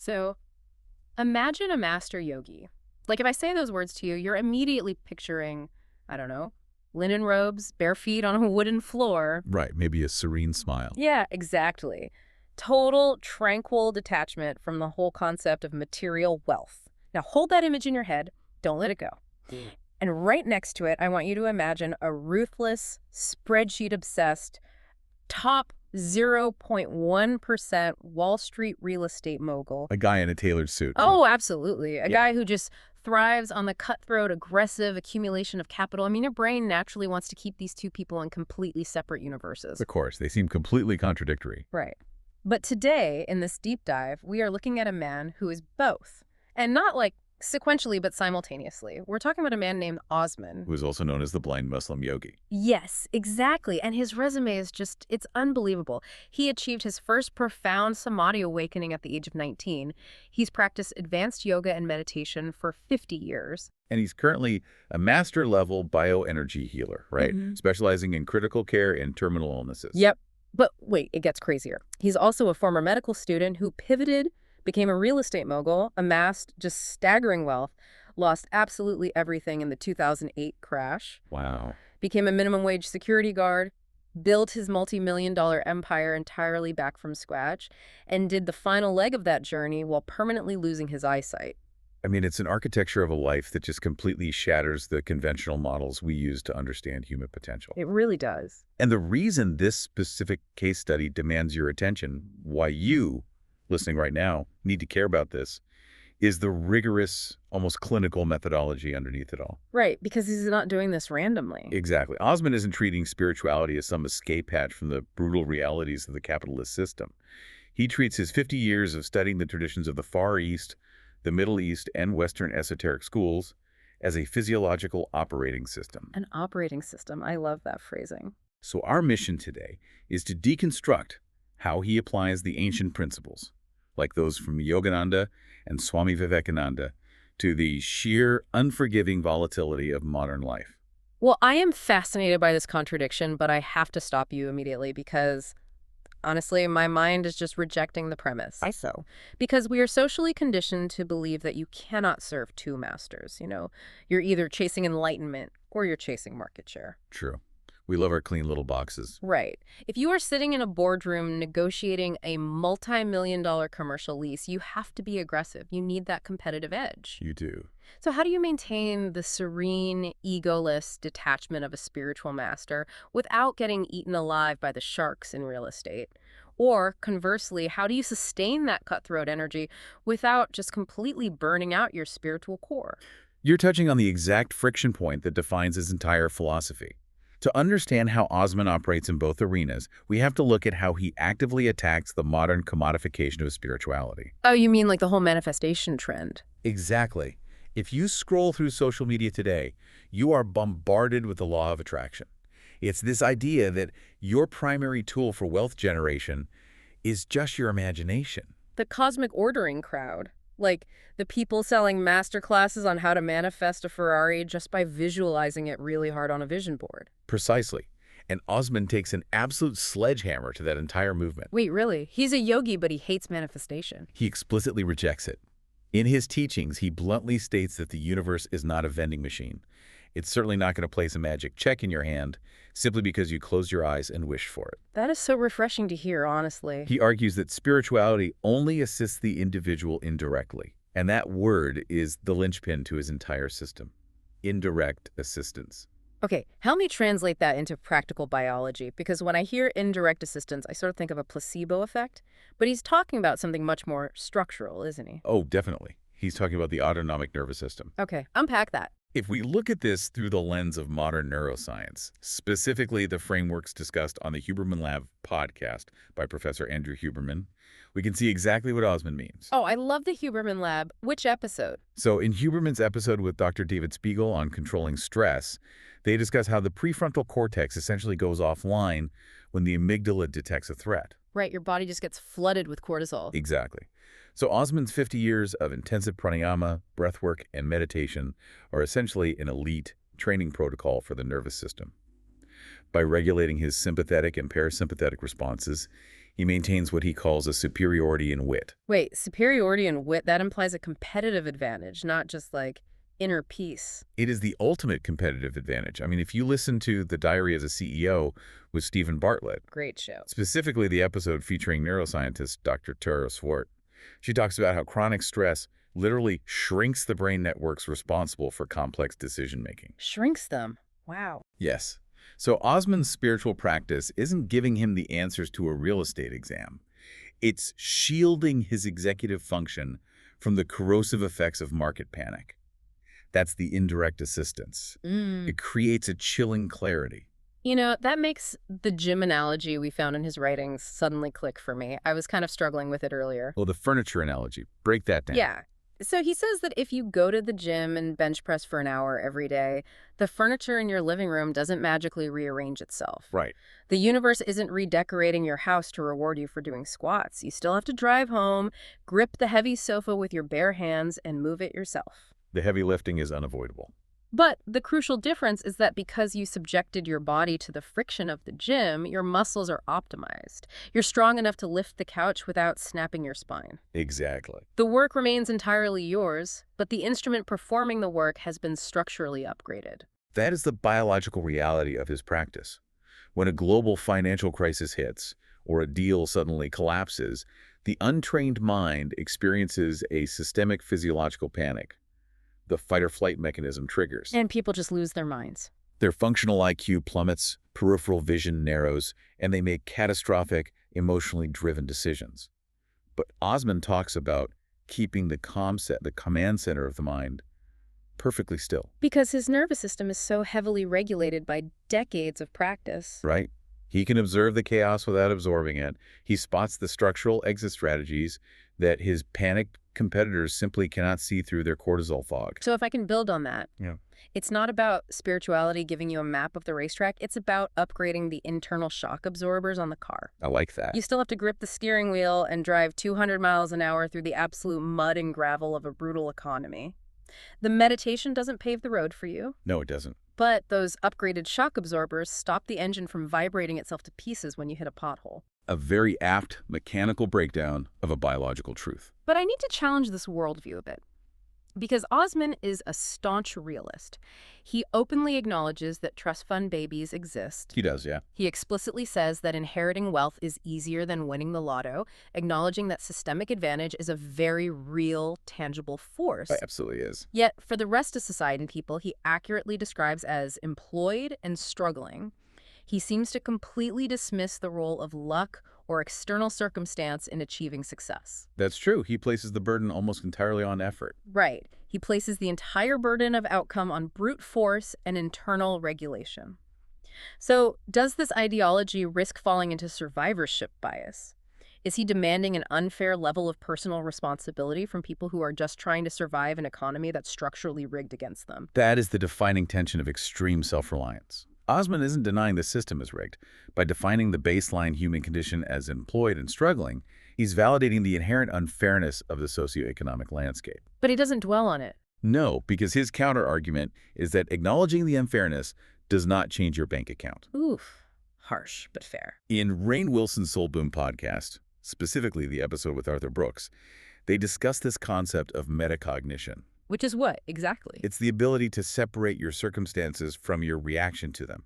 So imagine a master yogi. Like if I say those words to you, you're immediately picturing, I don't know, linen robes, bare feet on a wooden floor. Right, maybe a serene smile. Yeah, exactly. Total tranquil detachment from the whole concept of material wealth. Now hold that image in your head. Don't let it go. And right next to it, I want you to imagine a ruthless, spreadsheet-obsessed, top 0.1% Wall Street real estate mogul. A guy in a tailored suit. Oh, absolutely. A Yeah. guy who just thrives on the cutthroat, aggressive accumulation of capital. I mean, your brain naturally wants to keep these two people in completely separate universes. Of course, they seem completely contradictory. Right. But today, in this deep dive, we are looking at a man who is both. And not like sequentially, but simultaneously. We're talking about a man named Osman. Who is also known as the blind Muslim yogi. Yes, exactly. And his resume is just, it's unbelievable. He achieved his first profound samadhi awakening at the age of 19. He's practiced advanced yoga and meditation for 50 years. And he's currently a master-level bioenergy healer, right? Specializing in critical care and terminal illnesses. Yep. But wait, it gets crazier. He's also a former medical student who pivoted, became a real estate mogul, amassed just staggering wealth, lost absolutely everything in the 2008 crash, Wow. became a minimum wage security guard, built his multi-million-dollar empire entirely back from scratch, and did the final leg of that journey while permanently losing his eyesight. I mean, it's an architecture of a life that just completely shatters the conventional models we use to understand human potential. It really does. And the reason this specific case study demands your attention, why you, listening right now, need to care about this, is the rigorous, almost clinical methodology underneath it all. Right, because he's not doing this randomly. Exactly. Osman isn't treating spirituality as some escape hatch from the brutal realities of the capitalist system. He treats his 50 years of studying the traditions of the Far East, the Middle East, and Western esoteric schools as a physiological operating system. An operating system. I love that phrasing. So our mission today is to deconstruct how he applies the ancient principles, like those from Yogananda and Swami Vivekananda, to the sheer, unforgiving volatility of modern life. Well, I am fascinated by this contradiction, but I have to stop you immediately because, honestly, my mind is just rejecting the premise. Why so? Because we are socially conditioned to believe that you cannot serve two masters. You're either chasing enlightenment or you're chasing market share. True. We love our clean little boxes. Right. If you are sitting in a boardroom negotiating a multi-million-dollar commercial lease, you have to be aggressive. You need that competitive edge. You do. So how do you maintain the serene, egoless detachment of a spiritual master without getting eaten alive by the sharks in real estate? Or conversely, how do you sustain that cutthroat energy without just completely burning out your spiritual core? You're touching on the exact friction point that defines his entire philosophy. To understand how Osman operates in both arenas, we have to look at how he actively attacks the modern commodification of spirituality. Oh, you mean like the whole manifestation trend? Exactly. If you scroll through social media today, you are bombarded with the law of attraction. It's this idea that your primary tool for wealth generation is just your imagination. The cosmic ordering crowd. Like the people selling master classes on how to manifest a Ferrari just by visualizing it really hard on a vision board. Precisely. And Osman takes an absolute sledgehammer to that entire movement. Wait, really? He's a yogi, but he hates manifestation. He explicitly rejects it. In his teachings, he bluntly states that the universe is not a vending machine. It's certainly not going to place a magic check in your hand simply because you close your eyes and wish for it. That is so refreshing to hear, honestly. He argues that spirituality only assists the individual indirectly. And that word is the linchpin to his entire system. Indirect assistance. Okay, help me translate that into practical biology, because when I hear indirect assistance, I sort of think of a placebo effect. But he's talking about something much more structural, isn't he? Oh, definitely. He's talking about the autonomic nervous system. Okay, unpack that. If we look at this through the lens of modern neuroscience, specifically the frameworks discussed on the Huberman Lab podcast by Professor Andrew Huberman, we can see exactly what Osman means. Oh, I love the Huberman Lab. Which episode? So in Huberman's episode with Dr. David Spiegel on controlling stress, they discuss how the prefrontal cortex essentially goes offline when the amygdala detects a threat. Right, your body just gets flooded with cortisol. Exactly. So Osman's 50 years of intensive pranayama, breathwork, and meditation are essentially an elite training protocol for the nervous system. By regulating his sympathetic and parasympathetic responses, He maintains what he calls a superiority in wit. Wait, superiority and wit, that implies a competitive advantage, not just like inner peace. It is the ultimate competitive advantage. I mean, if you listen to The Diary of a CEO with Stephen Bartlett, Great show. specifically the episode featuring neuroscientist Dr. Tara Swart, she talks about how chronic stress literally shrinks the brain networks responsible for complex decision-making. Shrinks them. Wow. Yes. So Osman's spiritual practice isn't giving him the answers to a real estate exam. It's shielding his executive function from the corrosive effects of market panic. That's the indirect assistance. It creates a chilling clarity. You know, that makes the gym analogy we found in his writings suddenly click for me. I was kind of struggling with it earlier. Oh, the furniture analogy. Break that down. Yeah. So he says that if you go to the gym and bench press for an hour every day, the furniture in your living room doesn't magically rearrange itself. Right. The universe isn't redecorating your house to reward you for doing squats. You still have to drive home, grip the heavy sofa with your bare hands, and move it yourself. The heavy lifting is unavoidable. But the crucial difference is that because you subjected your body to the friction of the gym, your muscles are optimized. You're strong enough to lift the couch without snapping your spine. Exactly. The work remains entirely yours, but the instrument performing the work has been structurally upgraded. That is the biological reality of his practice. When a global financial crisis hits, or a deal suddenly collapses, the untrained mind experiences a systemic physiological panic. The fight-or-flight mechanism triggers. And people just lose their minds. Their functional IQ plummets, peripheral vision narrows, and they make catastrophic, emotionally driven decisions. But Osman talks about keeping the command center of the mind, perfectly still. Because his nervous system is so heavily regulated by decades of practice. Right? He can observe the chaos without absorbing it. He spots the structural exit strategies that his panicked competitors simply cannot see through their cortisol fog. So if I can build on that, Yeah. it's not about spirituality giving you a map of the racetrack. It's about upgrading the internal shock absorbers on the car. I like that. You still have to grip the steering wheel and drive 200 miles an hour through the absolute mud and gravel of a brutal economy. The meditation doesn't pave the road for you, No, it doesn't. but those upgraded shock absorbers stop the engine from vibrating itself to pieces when you hit a pothole. A very apt mechanical breakdown of a biological truth. But I need to challenge this worldview a bit. Because Osman is a staunch realist. He openly acknowledges that trust fund babies exist. He does, yeah. He explicitly says that inheriting wealth is easier than winning the lotto, acknowledging that systemic advantage is a very real, tangible force. It absolutely is. Yet, for the rest of society and people he accurately describes as employed and struggling, he seems to completely dismiss the role of luck or external circumstance in achieving success. That's true. He places the burden almost entirely on effort. Right. He places the entire burden of outcome on brute force and internal regulation. So, does this ideology risk falling into survivorship bias? Is he demanding an unfair level of personal responsibility from people who are just trying to survive an economy that's structurally rigged against them? That is the defining tension of extreme self-reliance. Osman isn't denying the system is rigged. By defining the baseline human condition as employed and struggling, he's validating the inherent unfairness of the socioeconomic landscape. But he doesn't dwell on it. No, because his counter-argument is that acknowledging the unfairness does not change your bank account. Oof. Harsh, but fair. In Rainn Wilson's Soul Boom podcast, specifically the episode with Arthur Brooks, they discuss this concept of metacognition. Which is what, exactly? It's the ability to separate your circumstances from your reaction to them.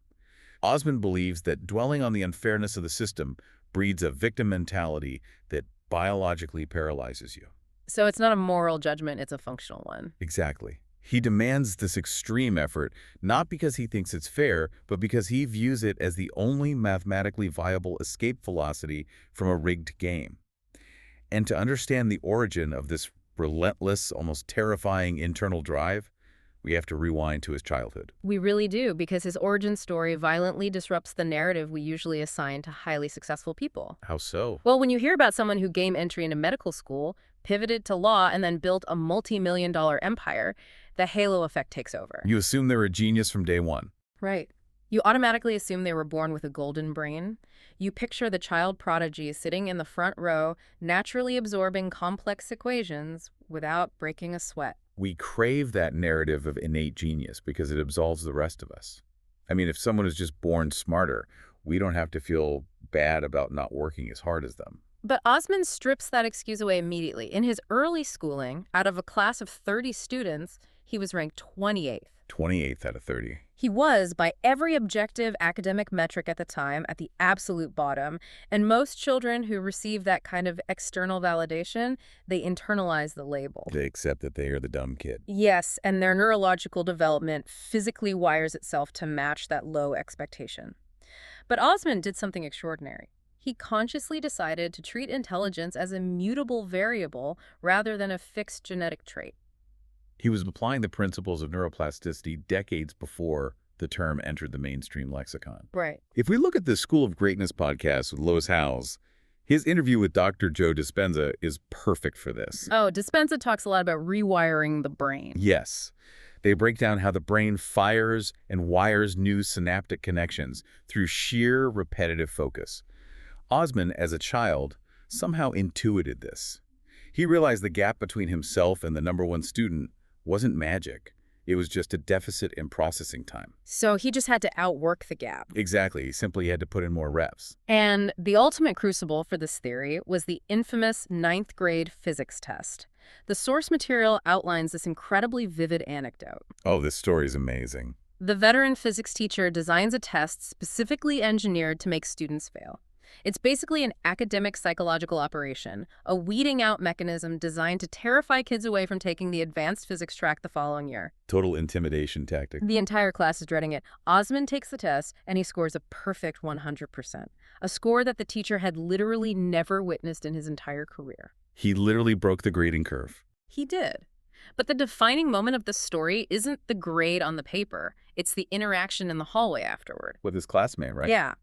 Osman believes that dwelling on the unfairness of the system breeds a victim mentality that biologically paralyzes you. So it's not a moral judgment, it's a functional one. Exactly. He demands this extreme effort, not because he thinks it's fair, but because he views it as the only mathematically viable escape velocity from a rigged game. And to understand the origin of this relentless, almost terrifying internal drive, we have to rewind to his childhood. We really do, because his origin story violently disrupts the narrative we usually assign to highly successful people. How so? Well, when you hear about someone who gained entry into medical school, pivoted to law, and then built a multi-million-dollar empire, the halo effect takes over. You assume they're a genius from day one. Right. You automatically assume they were born with a golden brain. You picture the child prodigy sitting in the front row, naturally absorbing complex equations without breaking a sweat. We crave that narrative of innate genius because it absolves the rest of us. I mean, if someone is just born smarter, we don't have to feel bad about not working as hard as them. But Osman strips that excuse away immediately. In his early schooling, out of a class of 30 students, he was ranked 28th. 28th out of 30. He was, by every objective academic metric at the time, at the absolute bottom, and most children who receive that kind of external validation, they internalize the label. They accept that they are the dumb kid. Yes, and their neurological development physically wires itself to match that low expectation. But Osman did something extraordinary. He consciously decided to treat intelligence as a mutable variable rather than a fixed genetic trait. He was applying the principles of neuroplasticity decades before the term entered the mainstream lexicon. Right. If we look at the School of Greatness podcast with Lois Howes, his interview with Dr. Joe Dispenza is perfect for this. Oh, Dispenza talks a lot about rewiring the brain. Yes. They break down how the brain fires and wires new synaptic connections through sheer repetitive focus. Osman, as a child, somehow intuited this. He realized the gap between himself and the #1 student wasn't magic. It was just a deficit in processing time. So he just had to outwork the gap. Exactly. He simply had to put in more reps. And the ultimate crucible for this theory was the infamous 9th grade physics test. The source material outlines this incredibly vivid anecdote. Oh, this story is amazing. The veteran physics teacher designs a test specifically engineered to make students fail. It's basically an academic psychological operation, a weeding out mechanism designed to terrify kids away from taking the advanced physics track the following year. Total intimidation tactic. The entire class is dreading it. Osman takes the test, and he scores a perfect 100%, a score that the teacher had literally never witnessed in his entire career. He literally broke the grading curve. He did. But the defining moment of the story isn't the grade on the paper. It's the interaction in the hallway afterward. With his classmate, right? Yeah.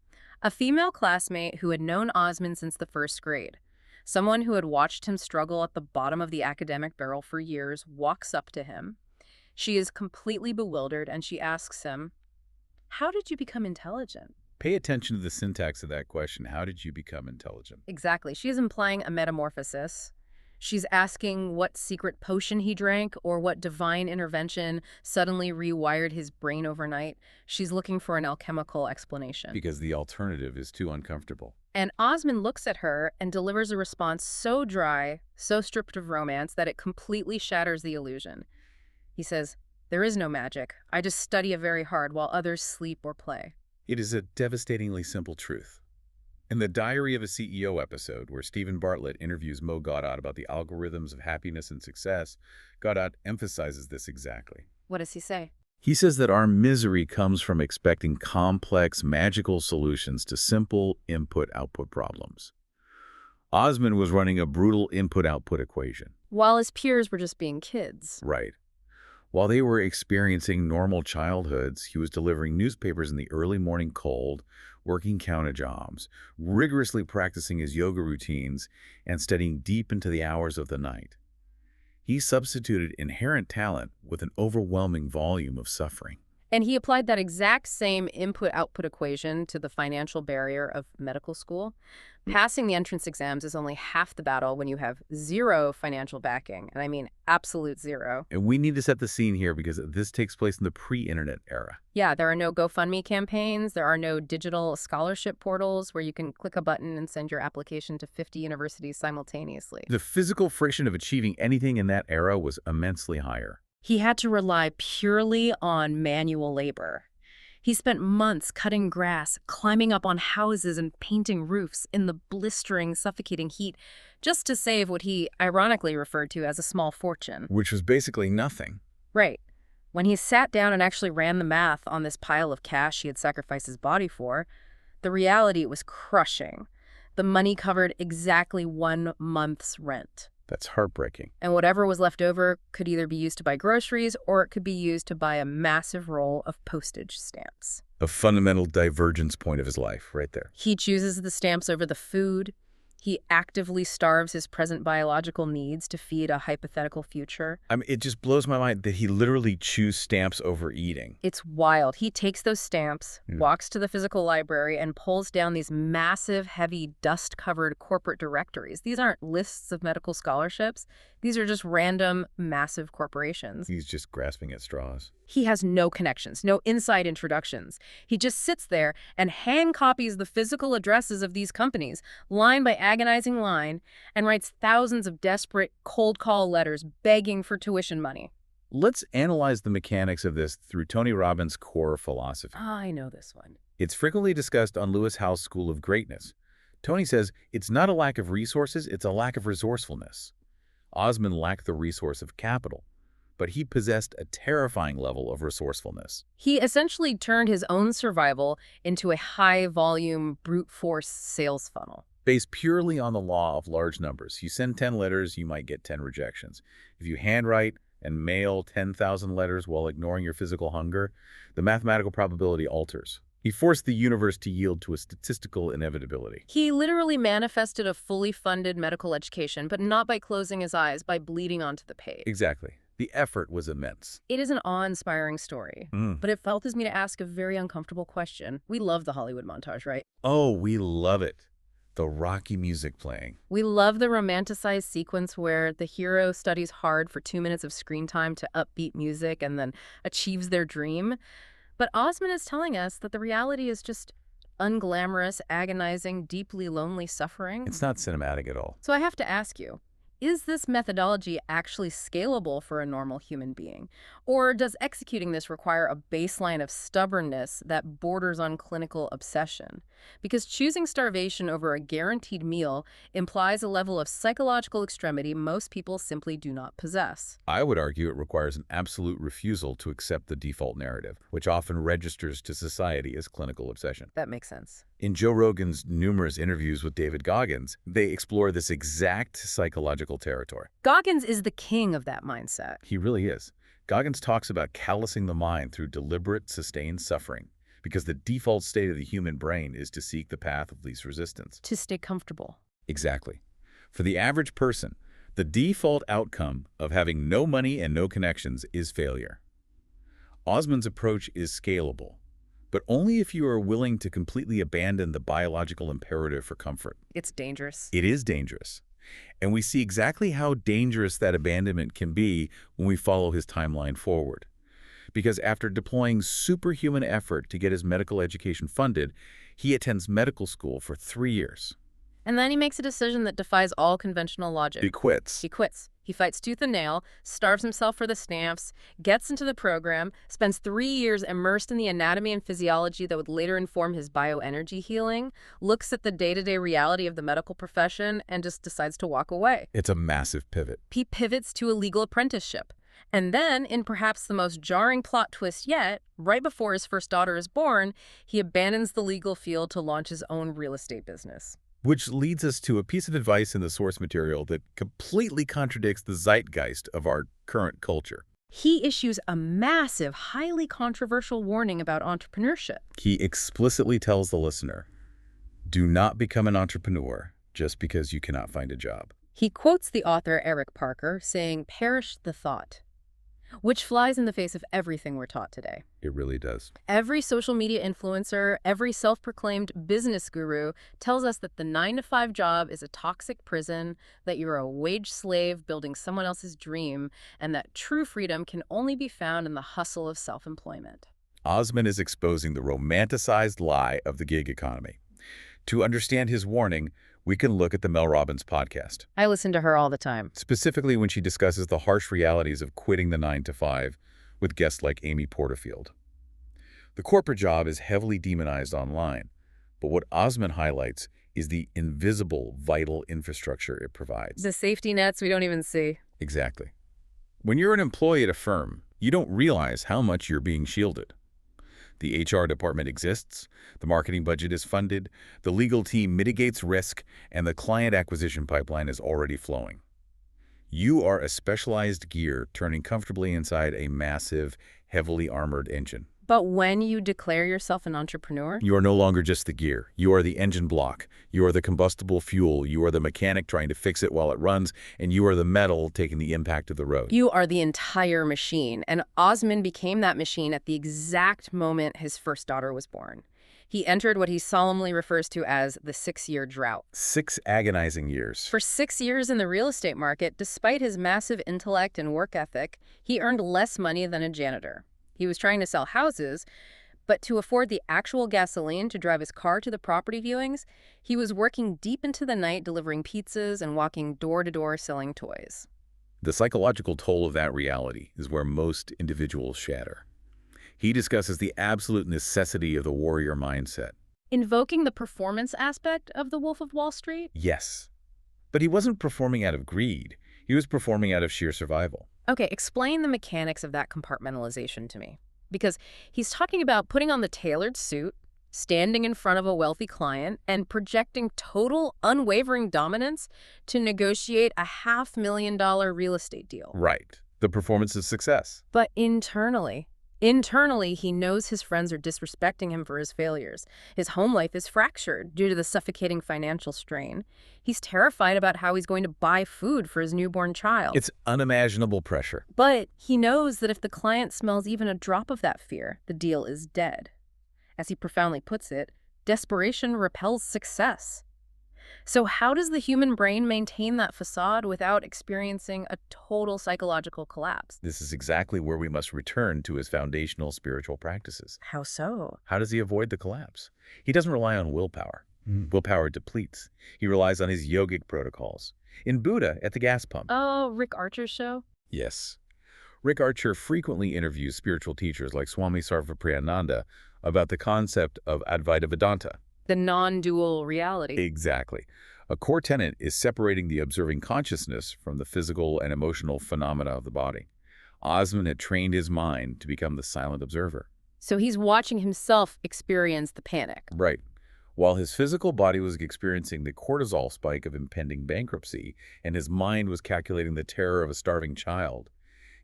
A female classmate who had known Osman since the 1st grade. Someone who had watched him struggle at the bottom of the academic barrel for years walks up to him. She is completely bewildered, and she asks him, "How did you become intelligent?" Pay attention to the syntax of that question. How did you become intelligent? Exactly. She is implying a metamorphosis. She's asking what secret potion he drank or what divine intervention suddenly rewired his brain overnight. She's looking for an alchemical explanation. Because the alternative is too uncomfortable. And Osman looks at her and delivers a response so dry, so stripped of romance that it completely shatters the illusion. He says, "There is no magic. I just study it very hard while others sleep or play." It is a devastatingly simple truth. In the Diary of a CEO episode, where Stephen Bartlett interviews Mo Gaudat about the algorithms of happiness and success, Gaudat emphasizes this exactly. What does he say? He says that our misery comes from expecting complex, magical solutions to simple input-output problems. Osman was running a brutal input-output equation. While his peers were just being kids. Right. While they were experiencing normal childhoods, he was delivering newspapers in the early morning cold, working counter jobs, rigorously practicing his yoga routines, and studying deep into the hours of the night. He substituted inherent talent with an overwhelming volume of suffering. And he applied that exact same input-output equation to the financial barrier of medical school. Passing the entrance exams is only half the battle when you have zero financial backing, and I mean absolute zero. And we need to set the scene here because this takes place in the pre-internet era. Yeah, there are no GoFundMe campaigns, there are no digital scholarship portals where you can click a button and send your application to 50 universities simultaneously. The physical friction of achieving anything in that era was immensely higher. He had to rely purely on manual labor. He spent months cutting grass, climbing up on houses and painting roofs in the blistering, suffocating heat, just to save what he ironically referred to as a small fortune. Which was basically nothing. Right. When he sat down and actually ran the math on this pile of cash he had sacrificed his body for, the reality was crushing. The money covered exactly 1 month's rent. That's heartbreaking. And whatever was left over could either be used to buy groceries or it could be used to buy a massive roll of postage stamps. A fundamental divergence point of his life right there. He chooses the stamps over the food. He actively starves his present biological needs to feed a hypothetical future. I mean, it just blows my mind that he literally chews stamps over eating. It's wild. He takes those stamps, walks to the physical library, and pulls down these massive, heavy, dust-covered corporate directories. These aren't lists of medical scholarships. These are just random, massive corporations. He's just grasping at straws. He has no connections, no inside introductions. He just sits there and hand copies the physical addresses of these companies, line by agonizing line, and writes thousands of desperate cold call letters begging for tuition money. Let's analyze the mechanics of this through Tony Robbins' core philosophy. I know this one. It's frequently discussed on Lewis Howes' School of Greatness. Tony says it's not a lack of resources, it's a lack of resourcefulness. Osman lacked the resource of capital, but he possessed a terrifying level of resourcefulness. He essentially turned his own survival into a high-volume, brute force sales funnel. Based purely on the law of large numbers. You send 10 letters, you might get 10 rejections. If you handwrite and mail 10,000 letters while ignoring your physical hunger, the mathematical probability alters. He forced the universe to yield to a statistical inevitability. He literally manifested a fully funded medical education, but not by closing his eyes, by bleeding onto the page. Exactly. The effort was immense. It is an awe-inspiring story, but it forces me to ask a very uncomfortable question. We love the Hollywood montage, right? Oh, we love it. The rocky music playing. We love the romanticized sequence where the hero studies hard for 2 minutes of screen time to upbeat music and then achieves their dream. But Osman is telling us that the reality is just unglamorous, agonizing, deeply lonely suffering. It's not cinematic at all. So I have to ask you, is this methodology actually scalable for a normal human being? Or does executing this require a baseline of stubbornness that borders on clinical obsession? Because choosing starvation over a guaranteed meal implies a level of psychological extremity most people simply do not possess. I would argue it requires an absolute refusal to accept the default narrative, which often registers to society as clinical obsession. That makes sense. In Joe Rogan's numerous interviews with David Goggins, they explore this exact psychological territory. Goggins is the king of that mindset. He really is. Goggins talks about callousing the mind through deliberate, sustained suffering, because the default state of the human brain is to seek the path of least resistance. To stay comfortable. Exactly. For the average person, the default outcome of having no money and no connections is failure. Osman's approach is scalable, but only if you are willing to completely abandon the biological imperative for comfort. It's dangerous. It is dangerous. And we see exactly how dangerous that abandonment can be when we follow his timeline forward. Because after deploying superhuman effort to get his medical education funded, he attends medical school for 3 years. And then he makes a decision that defies all conventional logic. He quits. He quits. He fights tooth and nail, starves himself for the stamps, gets into the program, spends 3 years immersed in the anatomy and physiology that would later inform his bioenergy healing, looks at the day-to-day reality of the medical profession, and just decides to walk away. It's a massive pivot. He pivots to a legal apprenticeship. And then, in perhaps the most jarring plot twist yet, right before his first daughter is born, he abandons the legal field to launch his own real estate business. Which leads us to a piece of advice in the source material that completely contradicts the zeitgeist of our current culture. He issues a massive, highly controversial warning about entrepreneurship. He explicitly tells the listener, do not become an entrepreneur just because you cannot find a job. He quotes the author Eric Parker saying, "Perish the thought," which flies in the face of everything we're taught today. It really does. Every social media influencer, every self-proclaimed business guru tells us that the 9-to-5 job is a toxic prison, that you're a wage slave building someone else's dream, and that true freedom can only be found in the hustle of self-employment. Osman is exposing the romanticized lie of the gig economy. To understand his warning, we can look at the Mel Robbins podcast. I listen to her all the time. Specifically when she discusses the harsh realities of quitting the 9-to-5 with guests like Amy Porterfield. The corporate job is heavily demonized online, but what Osman highlights is the invisible, vital infrastructure it provides. The safety nets we don't even see. Exactly. When you're an employee at a firm, you don't realize how much you're being shielded. The HR department exists, the marketing budget is funded, the legal team mitigates risk, and the client acquisition pipeline is already flowing. You are a specialized gear turning comfortably inside a massive, heavily armored engine. But when you declare yourself an entrepreneur, You are no longer just the gear. You are the engine block. You are the combustible fuel. You are the mechanic trying to fix it while it runs, and you are the metal taking the impact of the road. you are the entire machine. And Osman became that machine at the exact moment his first daughter was born. He entered what he solemnly refers to as the 6-year drought. 6 agonizing years. For 6 years in the real estate market, despite his massive intellect and work ethic, he earned less money than a janitor. He was trying to sell houses, but to afford the actual gasoline to drive his car to the property viewings, he was working deep into the night delivering pizzas and walking door to door selling toys. The psychological toll of that reality is where most individuals shatter. He discusses the absolute necessity of the warrior mindset. Invoking the performance aspect of the Wolf of Wall Street? Yes, but he wasn't performing out of greed. He was performing out of sheer survival. Okay, explain the mechanics of that compartmentalization to me. Because he's talking about putting on the tailored suit, standing in front of a wealthy client, and projecting total, unwavering dominance to negotiate a $500,000 real estate deal. Right. The performance of success. But internally, he knows his friends are disrespecting him for his failures. His home life is fractured due to the suffocating financial strain. He's terrified about how he's going to buy food for his newborn child. It's unimaginable pressure. But he knows that if the client smells even a drop of that fear, the deal is dead. As he profoundly puts it, desperation repels success. So how does the human brain maintain that facade without experiencing a total psychological collapse? This is exactly where we must return to his foundational spiritual practices. How so? How does he avoid the collapse? He doesn't rely on willpower. Willpower depletes. He relies on his yogic protocols. In Buddha, at the gas pump. Oh, Rick Archer's show? Yes. Rick Archer frequently interviews spiritual teachers like Swami Sarvapriyananda about the concept of Advaita Vedanta. The non-dual reality. Exactly. A core tenet is separating the observing consciousness from the physical and emotional phenomena of the body. Osman had trained his mind to become the silent observer. So he's watching himself experience the panic. Right. While his physical body was experiencing the cortisol spike of impending bankruptcy, and his mind was calculating the terror of a starving child,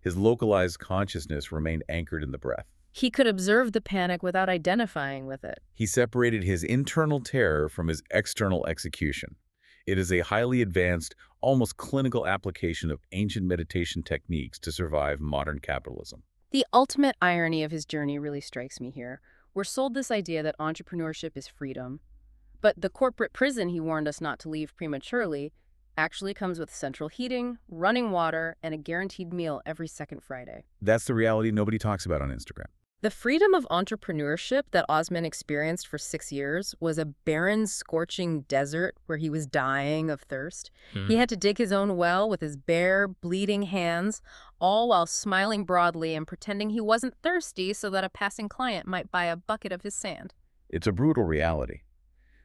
his localized consciousness remained anchored in the breath. He could observe the panic without identifying with it. He separated his internal terror from his external execution. It is a highly advanced, almost clinical application of ancient meditation techniques to survive modern capitalism. The ultimate irony of his journey really strikes me here. We're sold this idea that entrepreneurship is freedom, but the corporate prison he warned us not to leave prematurely actually comes with central heating, running water, and a guaranteed meal every second Friday. That's the reality nobody talks about on Instagram. The freedom of entrepreneurship that Osman experienced for 6 years was a barren, scorching desert where he was dying of thirst. He had to dig his own well with his bare, bleeding hands, all while smiling broadly and pretending he wasn't thirsty so that a passing client might buy a bucket of his sand. It's a brutal reality.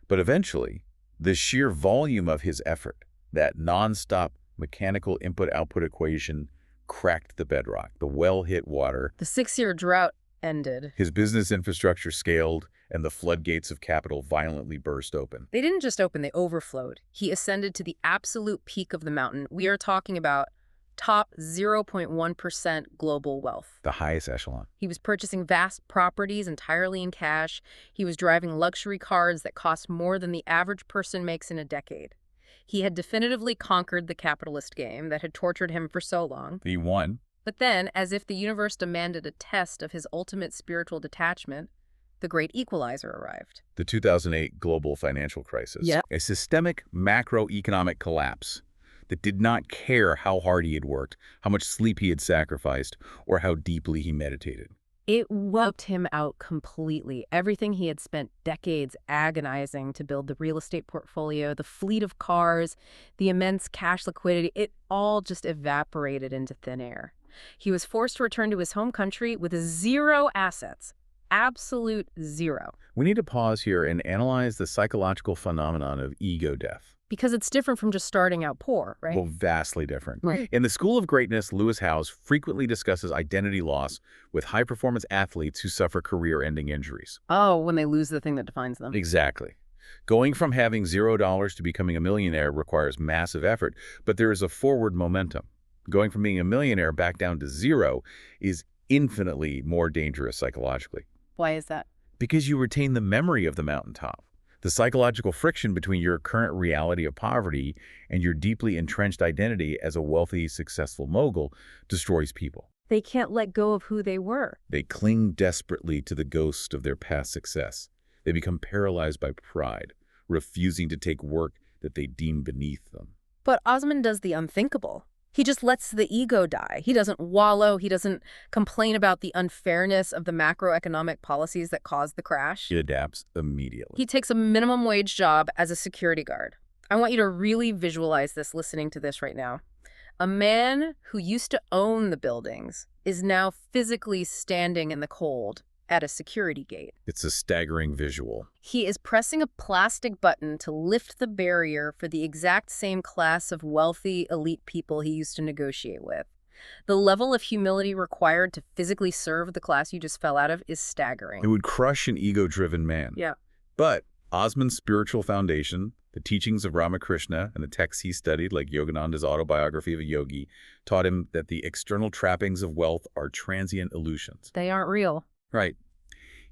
But eventually, the sheer volume of his effort, that nonstop mechanical input-output equation, cracked the bedrock. The well hit water. The 6-year drought ended. His business infrastructure scaled, and the floodgates of capital violently burst open. They didn't just open, they overflowed. He ascended to the absolute peak of the mountain. We are talking about top 0.1% global wealth. The highest echelon. He was purchasing vast properties entirely in cash. He was driving luxury cars that cost more than the average person makes in a decade. He had definitively conquered the capitalist game that had tortured him for so long. He won. But then, as if the universe demanded a test of his ultimate spiritual detachment, the great equalizer arrived. The 2008 global financial crisis. Yep. A systemic macroeconomic collapse that did not care how hard he had worked, how much sleep he had sacrificed, or how deeply he meditated. It wiped him out completely. Everything he had spent decades agonizing to build, the real estate portfolio, the fleet of cars, the immense cash liquidity, it all just evaporated into thin air. He was forced to return to his home country with 0 assets. Absolute 0. We need to pause here and analyze the psychological phenomenon of ego death. Because it's different from just starting out poor, right? Well, vastly different. Right. In the School of Greatness, Lewis Howes frequently discusses identity loss with high-performance athletes who suffer career-ending injuries. Oh, when they lose the thing that defines them. Exactly. Going from having $0 to becoming a millionaire requires massive effort, but there is a forward momentum. Going from being a millionaire back down to 0 is infinitely more dangerous psychologically. Why is that? Because you retain the memory of the mountaintop. The psychological friction between your current reality of poverty and your deeply entrenched identity as a wealthy, successful mogul destroys people. They can't let go of who they were. They cling desperately to the ghost of their past success. They become paralyzed by pride, refusing to take work that they deem beneath them. But Osman does the unthinkable. He just lets the ego die. He doesn't wallow. He doesn't complain about the unfairness of the macroeconomic policies that caused the crash. It adapts immediately. He takes a minimum wage job as a security guard. I want you to really visualize this listening to this right now. A man who used to own the buildings is now physically standing in the cold at a security gate. It's a staggering visual. He is pressing a plastic button to lift the barrier for the exact same class of wealthy, elite people he used to negotiate with. The level of humility required to physically serve the class you just fell out of is staggering. It would crush an ego-driven man. Yeah. But Osman's spiritual foundation, the teachings of Ramakrishna and the texts he studied, like Yogananda's autobiography of a yogi, taught him that the external trappings of wealth are transient illusions. They aren't real. Right.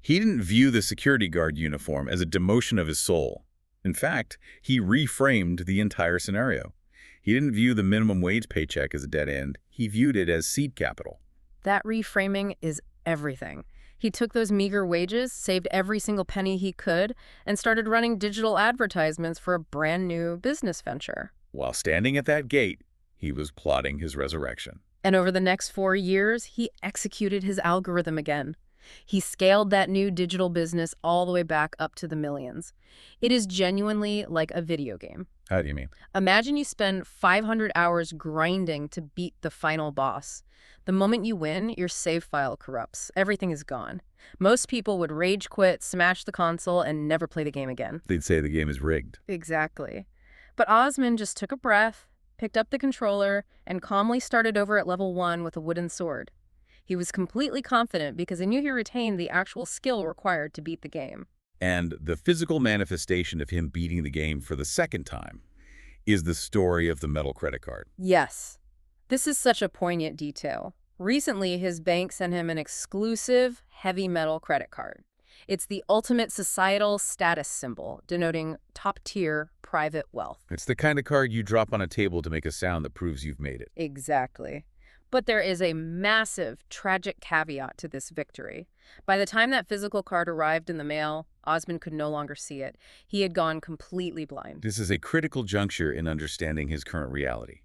He didn't view the security guard uniform as a demotion of his soul. In fact, he reframed the entire scenario. He didn't view the minimum wage paycheck as a dead end. He viewed it as seed capital. That reframing is everything. He took those meager wages, saved every single penny he could, and started running digital advertisements for a brand new business venture. While standing at that gate, he was plotting his resurrection. And over the next 4 years, he executed his algorithm again. He scaled that new digital business all the way back up to the millions. It is genuinely like a video game. How do you mean? Imagine you spend 500 hours grinding to beat the final boss. The moment you win, your save file corrupts. Everything is gone. Most people would rage quit, smash the console, and never play the game again. They'd say the game is rigged. Exactly. But Osman just took a breath, picked up the controller, and calmly started over at level 1 with a wooden sword. He was completely confident because he knew he retained the actual skill required to beat the game. And the physical manifestation of him beating the game for the second time is the story of the metal credit card. Yes. This is such a poignant detail. Recently, his bank sent him an exclusive heavy metal credit card. It's the ultimate societal status symbol, denoting top-tier private wealth. It's the kind of card you drop on a table to make a sound that proves you've made it. Exactly. But there is a massive, tragic caveat to this victory. By the time that physical card arrived in the mail, Osman could no longer see it. He had gone completely blind. This is a critical juncture in understanding his current reality.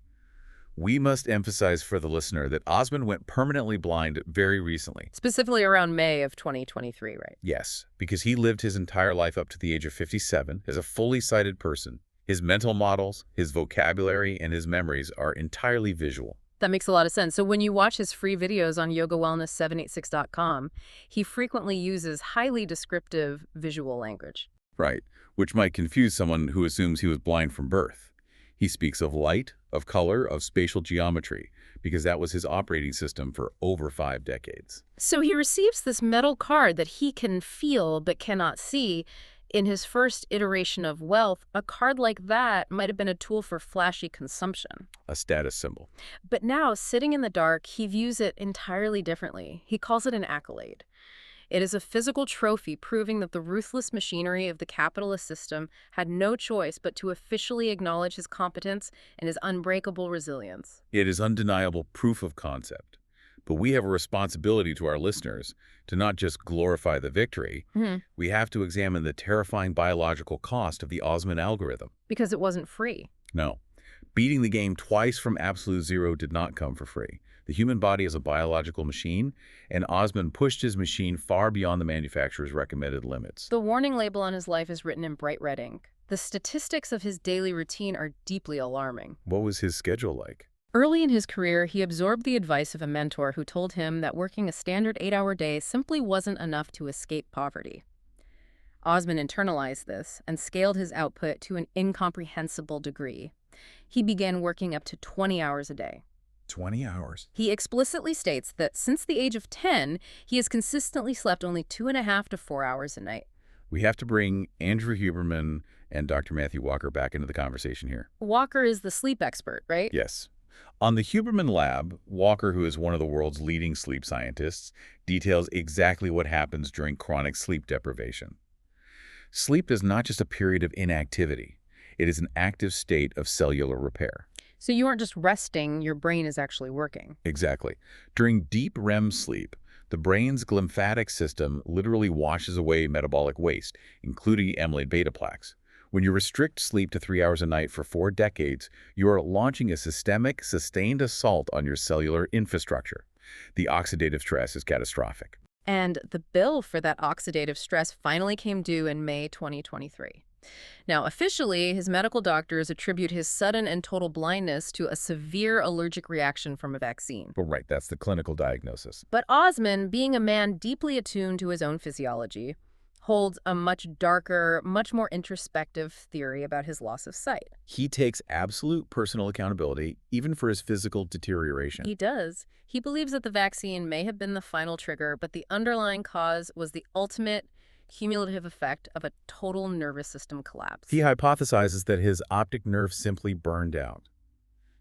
We must emphasize for the listener that Osman went permanently blind very recently. Specifically around May of 2023, right? Yes, because he lived his entire life up to the age of 57 as a fully sighted person. His mental models, his vocabulary, and his memories are entirely visual. That makes a lot of sense. So when you watch his free videos on yogawellness786.com, he frequently uses highly descriptive visual language. Right, which might confuse someone who assumes he was blind from birth. He speaks of light, of color, of spatial geometry, because that was his operating system for over 5 decades. So he receives this metal card that he can feel but cannot see. In his first iteration of wealth, a card like that might have been a tool for flashy consumption. A status symbol. But now, sitting in the dark, he views it entirely differently. He calls it an accolade. It is a physical trophy proving that the ruthless machinery of the capitalist system had no choice but to officially acknowledge his competence and his unbreakable resilience. It is undeniable proof of concept. But we have a responsibility to our listeners to not just glorify the victory. We have to examine the terrifying biological cost of the Osman algorithm. Because it wasn't free. No. Beating the game twice from absolute zero did not come for free. The human body is a biological machine, and Osman pushed his machine far beyond the manufacturer's recommended limits. The warning label on his life is written in bright red ink. The statistics of his daily routine are deeply alarming. What was his schedule like? Early in his career, he absorbed the advice of a mentor who told him that working a standard 8-hour day simply wasn't enough to escape poverty. Osman internalized this and scaled his output to an incomprehensible degree. He began working up to 20 hours a day. 20 hours. He explicitly states that since the age of 10, he has consistently slept only 2.5 to 4 hours a night. We have to bring Andrew Huberman and Dr. Matthew Walker back into the conversation here. Walker is the sleep expert, right? Yes. On the Huberman lab, Walker, who is one of the world's leading sleep scientists, details exactly what happens during chronic sleep deprivation. Sleep is not just a period of inactivity. It is an active state of cellular repair. So you aren't just resting, your brain is actually working. Exactly. During deep REM sleep, The brain's glymphatic system literally washes away metabolic waste, including amyloid beta plaques. When you restrict sleep to 3 hours a night for 4 decades, you are launching a systemic, sustained assault on your cellular infrastructure. The oxidative stress is catastrophic. And the bill for that oxidative stress finally came due in May 2023. Now, officially, his medical doctors attribute his sudden and total blindness to a severe allergic reaction from a vaccine. But right, that's the clinical diagnosis. But Osman, being a man deeply attuned to his own physiology, holds a much darker, much more introspective theory about his loss of sight. He takes absolute personal accountability, even for his physical deterioration. He does. He believes that the vaccine may have been the final trigger, but the underlying cause was the ultimate cumulative effect of a total nervous system collapse. He hypothesizes that his optic nerve simply burned out.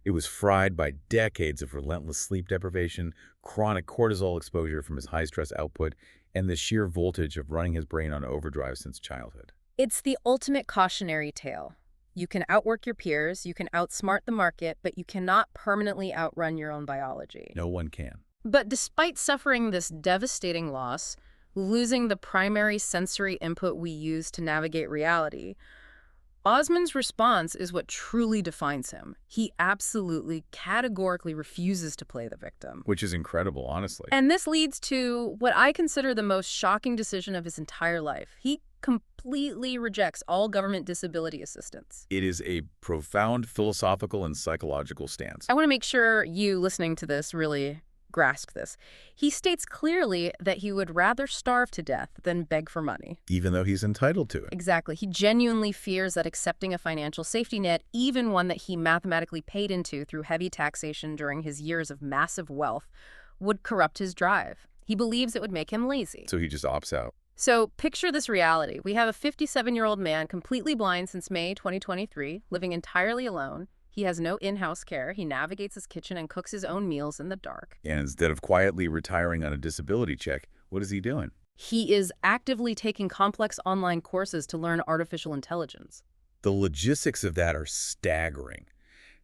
It was fried by decades of relentless sleep deprivation, chronic cortisol exposure from his high-stress output, and the sheer voltage of running his brain on overdrive since childhood. It's the ultimate cautionary tale. You can outwork your peers, you can outsmart the market, but you cannot permanently outrun your own biology. No one can. But despite suffering this devastating loss, losing the primary sensory input we use to navigate reality, Osman's response is what truly defines him. He absolutely, categorically refuses to play the victim. Which is incredible, honestly. And this leads to what I consider the most shocking decision of his entire life. He completely rejects all government disability assistance. It is a profound philosophical and psychological stance. I want to make sure you listening to this really grasp this. He states clearly that he would rather starve to death than beg for money. Even though he's entitled to it. Exactly. He genuinely fears that accepting a financial safety net, even one that he mathematically paid into through heavy taxation during his years of massive wealth, would corrupt his drive. He believes it would make him lazy. So he just opts out. So picture this reality. We have a 57-year-old man completely blind since May 2023, living entirely alone. He has no in-house care. He navigates his kitchen and cooks his own meals in the dark. And instead of quietly retiring on a disability check, what is he doing? He is actively taking complex online courses to learn artificial intelligence. The logistics of that are staggering.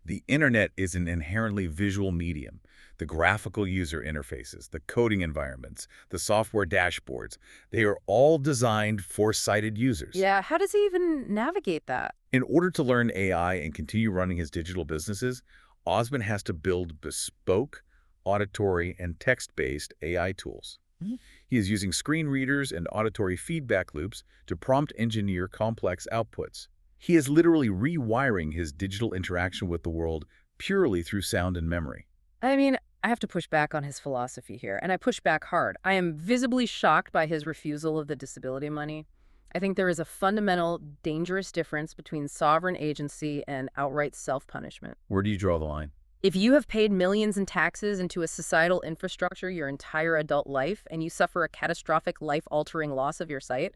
The internet is an inherently visual medium. The graphical user interfaces, the coding environments, the software dashboards, they are all designed for sighted users. Yeah, how does he even navigate that? In order to learn AI and continue running his digital businesses, Osman has to build bespoke, auditory, and text-based AI tools. He is using screen readers and auditory feedback loops to prompt engineer complex outputs. He is literally rewiring his digital interaction with the world purely through sound and memory. I mean, I have to push back on his philosophy here, and I push back hard. I am visibly shocked by his refusal of the disability money. I think there is a fundamental, dangerous difference between sovereign agency and outright self-punishment. Where do you draw the line? If you have paid millions in taxes into a societal infrastructure your entire adult life, and you suffer a catastrophic life-altering loss of your sight,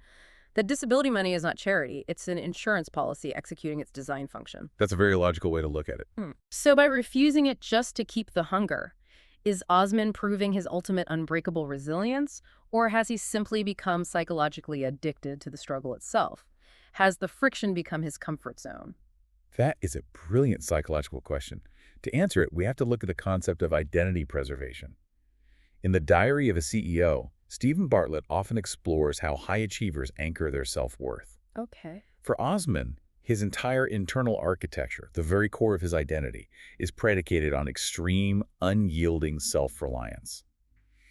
that disability money is not charity. It's an insurance policy executing its design function. That's a very logical way to look at it. So by refusing it just to keep the hunger, is Osman proving his ultimate unbreakable resilience, or has he simply become psychologically addicted to the struggle itself? Has the friction become his comfort zone? That is a brilliant psychological question. To answer it, we have to look at the concept of identity preservation. In The Diary of a CEO, Stephen Bartlett often explores how high achievers anchor their self-worth. Okay. For Osman, his entire internal architecture, the very core of his identity, is predicated on extreme, unyielding self-reliance.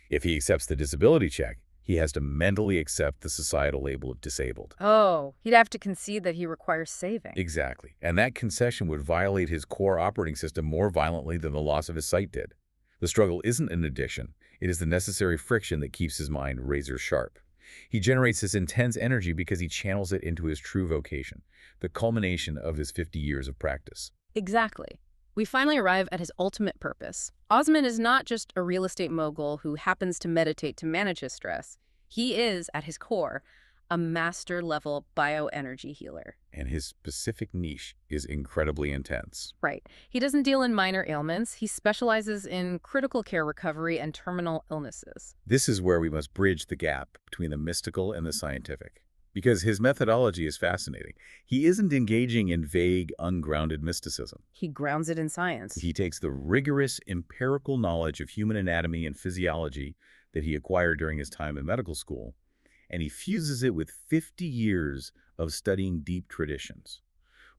If he accepts the disability check, he has to mentally accept the societal label of disabled. Oh, he'd have to concede that he requires saving. Exactly. And that concession would violate his core operating system more violently than the loss of his sight did. The struggle isn't an addiction. It is the necessary friction that keeps his mind razor sharp. He generates this intense energy because he channels it into his true vocation, the culmination of his 50 years of practice. Exactly. We finally arrive at his ultimate purpose. Osman is not just a real estate mogul who happens to meditate to manage his stress. He is, at his core, a master-level bioenergy healer. And his specific niche is incredibly intense. Right. He doesn't deal in minor ailments. He specializes in critical care recovery and terminal illnesses. This is where we must bridge the gap between the mystical and the scientific. because his methodology is fascinating. He isn't engaging in vague, ungrounded mysticism. He grounds it in science. He takes the rigorous, empirical knowledge of human anatomy and physiology that he acquired during his time in medical school, and he fuses it with 50 years of studying deep traditions.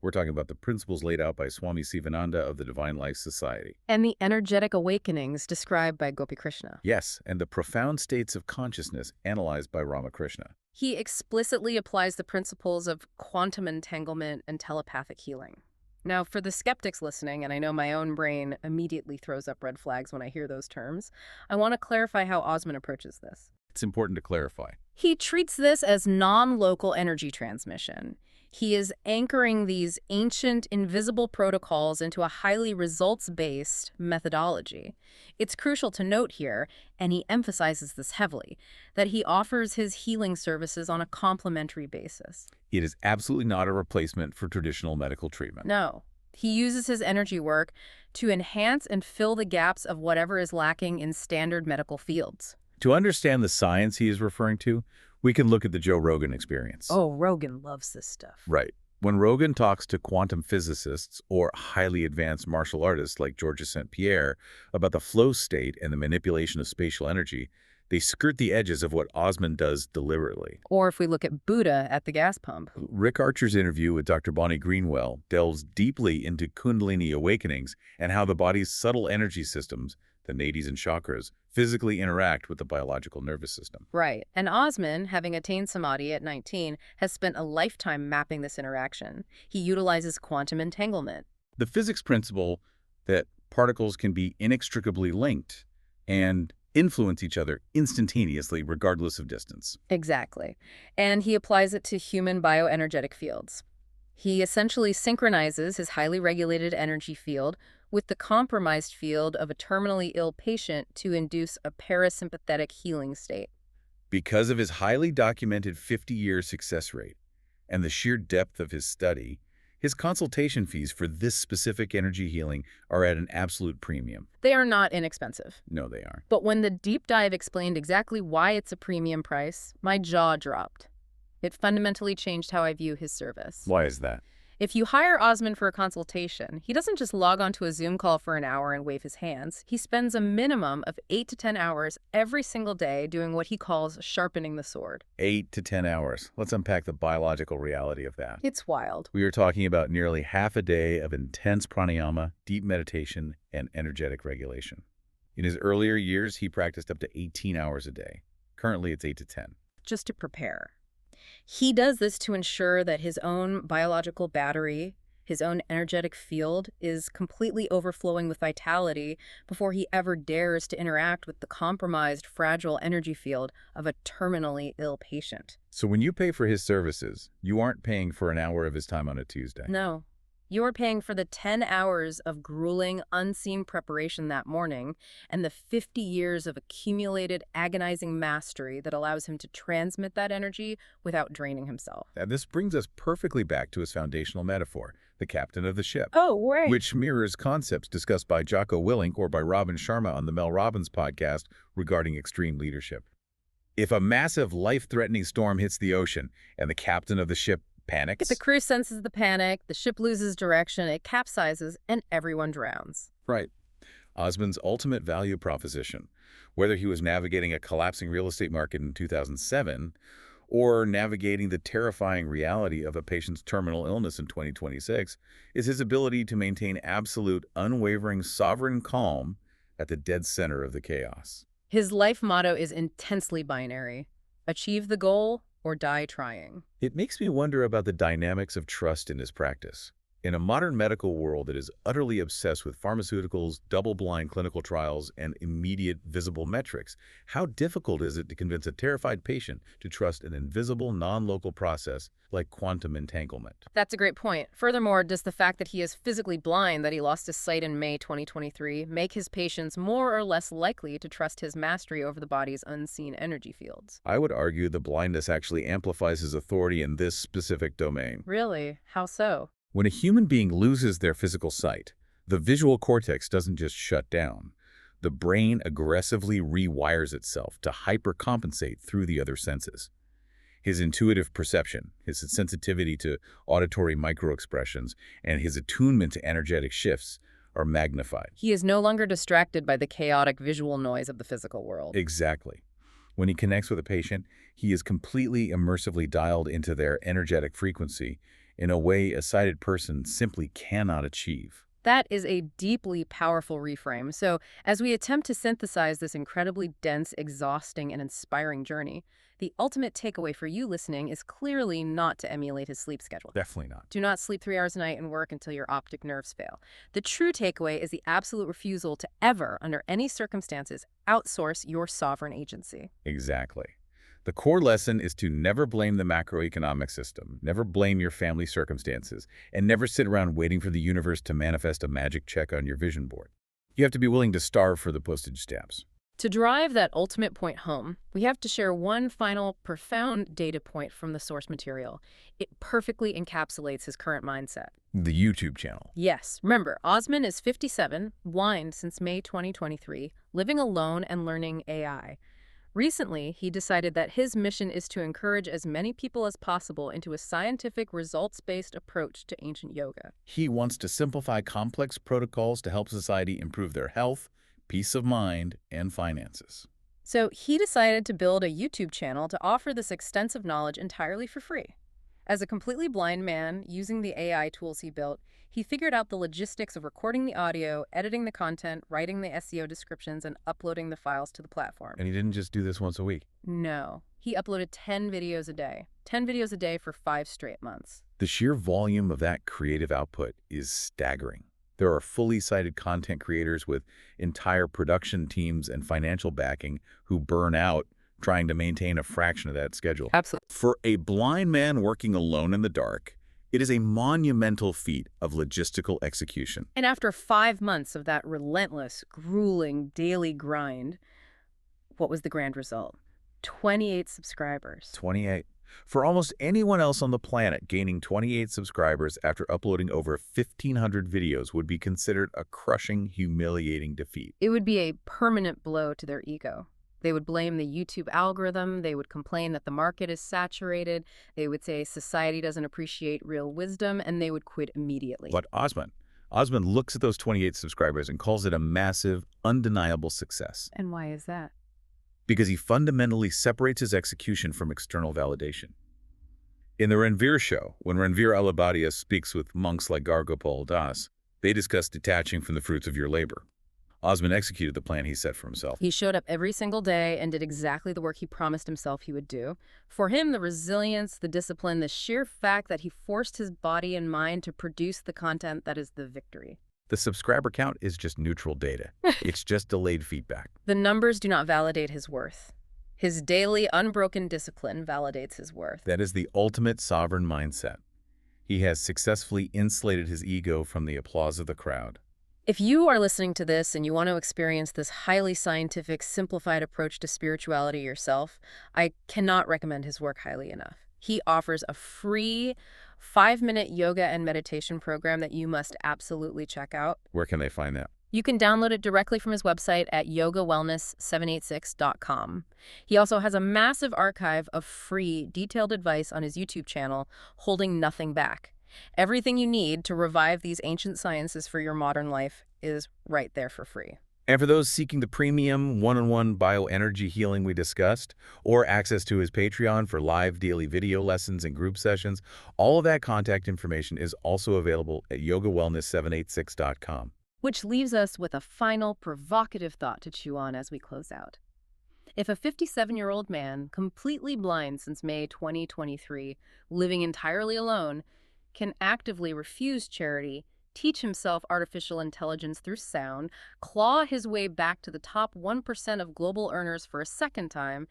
We're talking about the principles laid out by Swami Sivananda of the Divine Life Society. And the energetic awakenings described by Gopi Krishna. Yes, and the profound states of consciousness analyzed by Ramakrishna. He explicitly applies the principles of quantum entanglement and telepathic healing. Now, for the skeptics listening, and I know my own brain immediately throws up red flags when I hear those terms, I want to clarify how Osman approaches this. It's important to clarify. He treats this as non-local energy transmission. He is anchoring these ancient, invisible protocols into a highly results-based methodology. It's crucial to note here, and he emphasizes this heavily, that he offers his healing services on a complementary basis. It is absolutely not a replacement for traditional medical treatment. No. He uses his energy work to enhance and fill the gaps of whatever is lacking in standard medical fields. To understand the science he is referring to, we can look at the Joe Rogan experience. Oh, Rogan loves this stuff. Right. When Rogan talks to quantum physicists or highly advanced martial artists like Georges St. Pierre about the flow state and the manipulation of spatial energy, they skirt the edges of what Osman does deliberately. Or if we look at Buddha at the gas pump. Rick Archer's interview with Dr. Bonnie Greenwell delves deeply into Kundalini awakenings and how the body's subtle energy systems, the nadis and chakras, physically interact with the biological nervous system. Right. And Osman, having attained samadhi at 19, has spent a lifetime mapping this interaction. He utilizes quantum entanglement. The physics principle that particles can be inextricably linked and influence each other instantaneously regardless of distance. Exactly. And he applies it to human bioenergetic fields. He essentially synchronizes his highly regulated energy field with the compromised field of a terminally ill patient to induce a parasympathetic healing state. Because of his highly documented 50-year success rate and the sheer depth of his study, his consultation fees for this specific energy healing are at an absolute premium. They are not inexpensive. No, they aren't. But when the deep dive explained exactly why it's a premium price, my jaw dropped. It fundamentally changed how I view his service. Why is that? If you hire Osman for a consultation, he doesn't just log onto a Zoom call for an hour and wave his hands. He spends a minimum of 8 to 10 hours every single day doing what he calls sharpening the sword. 8 to 10 hours. Let's unpack the biological reality of that. It's wild. We are talking about nearly half a day of intense pranayama, deep meditation, and energetic regulation. In his earlier years, he practiced up to 18 hours a day. Currently, it's 8 to 10. Just to prepare. He does this to ensure that his own biological battery, his own energetic field, is completely overflowing with vitality before he ever dares to interact with the compromised, fragile energy field of a terminally ill patient. So when you pay for his services, you aren't paying for an hour of his time on a Tuesday. No. You're paying for the 10 hours of grueling, unseen preparation that morning and the 50 years of accumulated, agonizing mastery that allows him to transmit that energy without draining himself. And this brings us perfectly back to his foundational metaphor, the captain of the ship. Oh, right. Which mirrors concepts discussed by Jocko Willink or by Robin Sharma on the Mel Robbins podcast regarding extreme leadership. If a massive, life-threatening storm hits the ocean and the captain of the ship panics. The crew senses the panic, the ship loses direction, it capsizes, and everyone drowns. Right. Osman's ultimate value proposition, whether he was navigating a collapsing real estate market in 2007 or navigating the terrifying reality of a patient's terminal illness in 2026, is his ability to maintain absolute, unwavering, sovereign calm at the dead center of the chaos. His life motto is intensely binary. Achieve the goal or die trying. It makes me wonder about the dynamics of trust in his practice. In a modern medical world that is utterly obsessed with pharmaceuticals, double-blind clinical trials, and immediate visible metrics, how difficult is it to convince a terrified patient to trust an invisible, non-local process like quantum entanglement? That's a great point. Furthermore, does the fact that he is physically blind, that he lost his sight in May 2023, make his patients more or less likely to trust his mastery over the body's unseen energy fields? I would argue the blindness actually amplifies his authority in this specific domain. Really? How so? When a human being loses their physical sight, the visual cortex doesn't just shut down. The brain aggressively rewires itself to hypercompensate through the other senses. His intuitive perception, his sensitivity to auditory microexpressions, and his attunement to energetic shifts are magnified. He is no longer distracted by the chaotic visual noise of the physical world. Exactly. When he connects with a patient, he is completely immersively dialed into their energetic frequency in a way a sighted person simply cannot achieve. That is a deeply powerful reframe. So, as we attempt to synthesize this incredibly dense, exhausting, and inspiring journey, the ultimate takeaway for you listening is clearly not to emulate his sleep schedule. Definitely not. Do not sleep 3 hours a night and work until your optic nerves fail. The true takeaway is the absolute refusal to ever, under any circumstances, outsource your sovereign agency. Exactly. The core lesson is to never blame the macroeconomic system, never blame your family circumstances, and never sit around waiting for the universe to manifest a magic check on your vision board. You have to be willing to starve for the postage stamps. To drive that ultimate point home, we have to share one final profound data point from the source material. It perfectly encapsulates his current mindset. The YouTube channel. Yes, remember, Osman is 57, blind since May 2023, living alone and learning AI. Recently, he decided that his mission is to encourage as many people as possible into a scientific, results-based approach to ancient yoga. He wants to simplify complex protocols to help society improve their health, peace of mind, and finances. So he decided to build a YouTube channel to offer this extensive knowledge entirely for free. As a completely blind man, using the AI tools he built, he figured out the logistics of recording the audio, editing the content, writing the SEO descriptions, and uploading the files to the platform. And he didn't just do this once a week. No, he uploaded 10 videos a day. 10 videos a day for 5 straight months. The sheer volume of that creative output is staggering. There are fully sighted content creators with entire production teams and financial backing who burn out trying to maintain a fraction of that schedule. Absolutely. For a blind man working alone in the dark, it is a monumental feat of logistical execution. And after 5 months of that relentless, grueling daily grind, what was the grand result? 28 subscribers. 28. For almost anyone else on the planet, gaining 28 subscribers after uploading over 1,500 videos would be considered a crushing, humiliating defeat. It would be a permanent blow to their ego. They would blame the YouTube algorithm. They would complain that the market is saturated. They would say society doesn't appreciate real wisdom, and they would quit immediately. But Osman looks at those 28 subscribers and calls it a massive, undeniable success. And why is that? Because he fundamentally separates his execution from external validation. In the Ranveer show, when Ranveer Alabadia speaks with monks like Gargopal Das, they discuss detaching from the fruits of your labor. Osman executed the plan he set for himself. He showed up every single day and did exactly the work he promised himself he would do. For him, the resilience, the discipline, the sheer fact that he forced his body and mind to produce the content that is the victory. The subscriber count is just neutral data. It's just delayed feedback. The numbers do not validate his worth. His daily, unbroken discipline validates his worth. That is the ultimate sovereign mindset. He has successfully insulated his ego from the applause of the crowd. If you are listening to this and you want to experience this highly scientific, simplified approach to spirituality yourself, I cannot recommend his work highly enough. He offers a free 5-minute yoga and meditation program that you must absolutely check out. Where can they find that? You can download it directly from his website at yogawellness786.com. He also has a massive archive of free, detailed advice on his YouTube channel, holding nothing back. Everything you need to revive these ancient sciences for your modern life is right there for free. And for those seeking the premium one-on-one bioenergy healing we discussed, or access to his Patreon for live daily video lessons and group sessions, all of that contact information is also available at yogawellness786.com. Which leaves us with a final provocative thought to chew on as we close out. If a 57-year-old man, completely blind since May 2023, living entirely alone, can actively refuse charity, teach himself artificial intelligence through sound, claw his way back to the top 1% of global earners for a second time,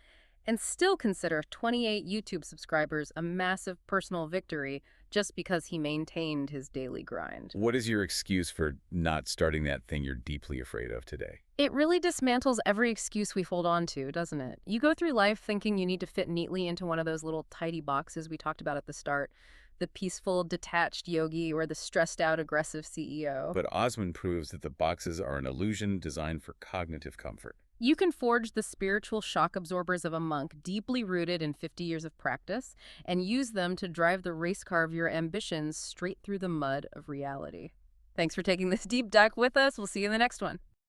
and still consider 28 YouTube subscribers a massive personal victory just because he maintained his daily grind. What is your excuse for not starting that thing you're deeply afraid of today? It really dismantles every excuse we hold on to, doesn't it? You go through life thinking you need to fit neatly into one of those little tidy boxes we talked about at the start. The peaceful, detached yogi or the stressed-out, aggressive CEO. But Osman proves that the boxes are an illusion designed for cognitive comfort. You can forge the spiritual shock absorbers of a monk deeply rooted in 50 years of practice and use them to drive the race car of your ambitions straight through the mud of reality. Thanks for taking this deep dive with us. We'll see you in the next one.